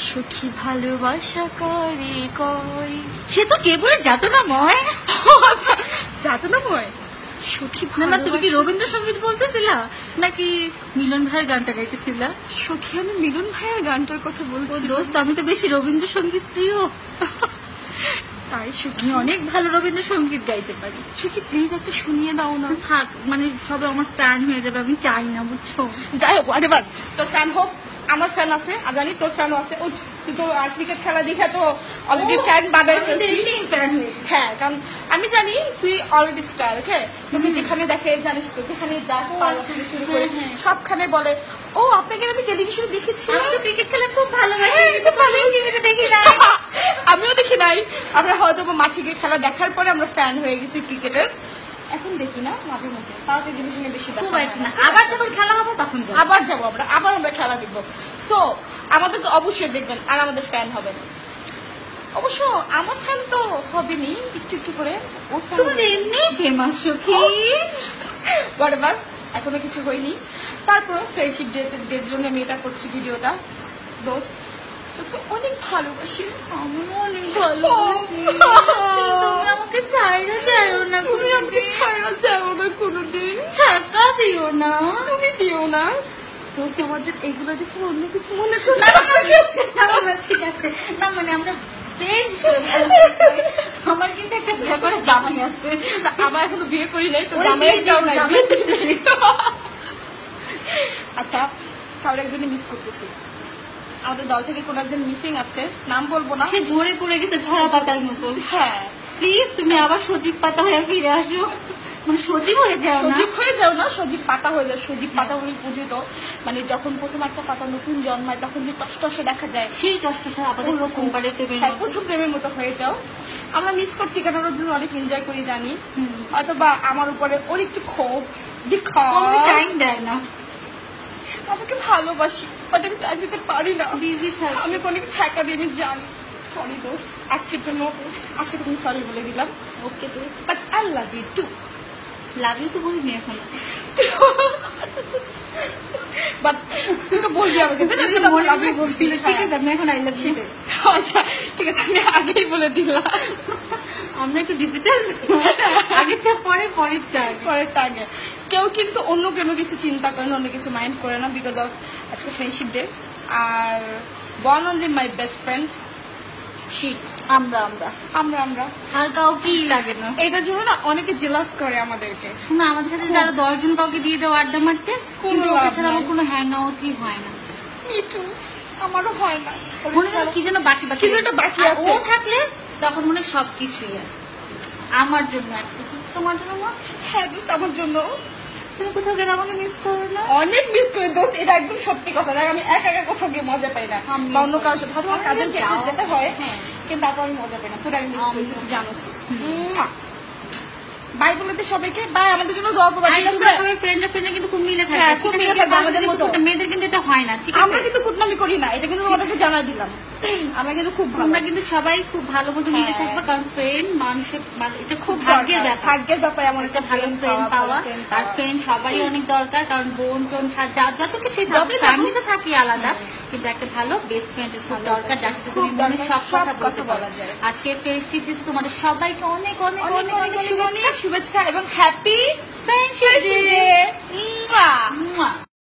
সখী ভালোবাসা করে কয়। সে তো কে বলে যাতনাময়। আচ্ছা যাতনাময় সখী না না, তুমি কি রবীন্দ্রসঙ্গীত বলতেছিলা নাকি মিলন ভাইয়ের গানটা গাইতেছিলা? সখী আমি মিলন ভাইয়ের গানটার কথা বলছি। দোস্ত, আমি তো বেশি রবীন্দ্রসঙ্গীত প্রিয়। তাই সখী আমি অনেক ভালো রবীন্দ্রসঙ্গীত গাইতে পারি। সখী প্লিজ একটা শুনিয়ে দাও না। থাক, মানে সবে আমার ফ্যান হয়ে যাবে, আমি চাই না, বুঝছো? যাই হোক আরেবার তোর ফ্যান হোক, আমার ফ্যান আছে, আর জানি তোর ফ্যানও আছে। ও তুই তো ক্রিকেট খেলা দেখে তো অলরেডি ফ্যান বানাই ফেলছিস। হ্যাঁ, কারণ আমি জানি তুই অলরেডি স্টার। ওকে, তুমি যেখানে দেখে জানিস তো, যেখানে যাস শুরু করে সবখানে বলে ও আপনাকে আমি টেলিভিশনে দেখেছি। আমি তো ক্রিকেট খেলা খুব ভালোবাসি, কিন্তু টিভিতে দেখি না। আমিও দেখি নাই। আমরা হয়তো মাঠে গিয়ে খেলা দেখার পরে আমরা ফ্যান হয়ে গেছি ক্রিকেটের। এখন দেখি না, মাঝে মধ্যে, তাও টেলিভিশনে বেশি দেখা হয় না। আবার যখন খেলা হবে তখন আবার যাবো আমরা, আবার আমরা খেলা দেখবো। সো আমাদের তো অবশ্যই দেখবেন আর আমাদের ফ্যান হবেন। অবশ্য আমার ফ্যান তো হবেনি, একটু একটু করে। তোমার এমনি ফেমাস সখী। হোয়াটএভার, এখনো কিছু হয়নি। তারপর ফ্রেন্ডশিপ ডের জন্য আমি এটা করছি ভিডিওটা। দোস্ত তোকে অনেক ভালোবাসি। আমি অনেক ভালোবাসি। তুমি আমাকে ছাইড়া যাও না, তুমি আমাকে ছাড়া যাও না কোনোদিন। ছাকা দিও না, তুমি দিও না। দোস্ত আমাদের এগুলো দেখে অন্য কিছু মনে করো না। ঠিক আছে না, মানে আমরা আমার কিন্তু একটা বিয়ে করে জামাই আছে। আমার এখনো বিয়ে করি নাই তো জামাই যাও না। আচ্ছা, কারো একজনে মিস করতেছি। আমাদের দল থেকে কোন একজন মিসিং আছে, নাম বলবো না। সে ঝরে পড়ে গেছে ঝরা পাতার মতো। হ্যাঁ, প্লিজ তুমি আবার সজীব পাতা হয়ে ফিরে আসো। মানে সজীব হয়ে যাও না, সজীব হয়ে যাও না, সজীব পাতা হয়ে যাও। সজীব পাতা বলে বুঝি তো, মানে যখন প্রথম একটা পাতা নতুন জন্মায় তখন যে টসটসে দেখা যায়, সেই টসটসে আমাদের প্রথমবারের প্রথম প্রেমের মতো হয়ে যাও। আমরা মিস করছি কারণ ওর অনেক এনজয় করি জানি, অথবা আমার উপরে ওর একটু ক্ষোভ, টাইম দেয় না। আমাকে ভালোবাসি বাট আমি টাইম দিতে পারি না, বিজি থাকি। আমি অনেক ছ্যাঁকা দিয়ে, আমি জানি। সরি দোস্ত, আজকের জন্য আজকে তুমি সরি বলে দিলাম। ওকে দোস্ত, but I love you too. Love you তো বলিনি এখন, বাট তুই তো বলবি আমাকে। ঠিক আছে, আমি এখন আই লাভ ইউ। আচ্ছা ঠিক আছে, আমি আগেই বলে দিলাম। আমরা একটু ডিজিটাল, আগেরটা পরে, পরেরটা আগে। কেউ কিন্তু অন্য কোনো কিছু চিন্তা করে না, অন্য কিছু মাইন্ড করে না, বিকজ অফ আজকে ফ্রেন্ডশিপ ডে। আর one only my best friend she, আমরা আমরা আমরা আমরা আর কাউকে লাগে না। এটার জন্য না অনেকে জেলাস করে আমাদেরকে। শুনো, আমাদের সাথে যারা 10 জন কাউকে দিয়ে দেও আড্ডা মারতে, কিন্তু ওকে ছাড়া আমার কোনো হ্যাং আউটই হয় না। মিঠু, আমারও হয় না। কি যেন বাকি কিছু একটা বাকি আছে। ও থাকলে তখন মনে সবকিছুই আছে। আমার জন্য একটা, তোমার জন্য না? হ্যাঁ দোস্ত, আমার জন্য। তুমি কোথাও গেলে আমাকে মিস করো না? অনেক মিস করে দোস্ত, এটা একদম সত্যি কথা। দেখ আমি একা একা কোথাও গিয়ে মজা পাই না, বা অন্য কারোর সাথে হয়তো কাজের ক্ষেত্রে যেতে হয়, কিন্তু তারপর আমি মজা পাই না। তোর আমি মিস করি, জানোস। বাই বলে দে সবাইকে, বাই। আমাদের জন্য দোয়া করবে। সবাই ফ্রেন্ডরা কিন্তু খুব মিলে থাকে, খুব মিলে থাকে আমাদের মতো। মেয়েদের কিন্তু এটা হয় না, ঠিক আছে? আমরা কিন্তু কুটনামি করি না, এটা কিন্তু তোমাদেরকে জানাই দিলাম। আমরা কিন্তু খুব ভালো, আমরা কিন্তু সবাই খুব ভালো মতো মিলে থাকবো, কারণ ফ্রেন্ড মানুষের, এটা খুব ভাগ্যের ব্যাপার। ভাগ্যের ব্যাপার এমন একটা ভালো ফ্রেন্ড পাওয়া। আর ফ্রেন্ড সবারই অনেক দরকার, কারণ বোন টোন যত কিছুই ফ্যামিলি তো থাকি আলাদা, কিন্তু একটা ভালো বেস্ট ফ্রেন্ডের খুব দরকার, যার সাথে তুমি মনের সব কথা বলা যায়। আজকে ফ্রেন্ডশিপ ডে তোমাদের সবাইকে অনেক অনেক অনেক অনেক শুভেচ্ছা এবং হ্যাপি ফ্রেন্ডশিপ ডে।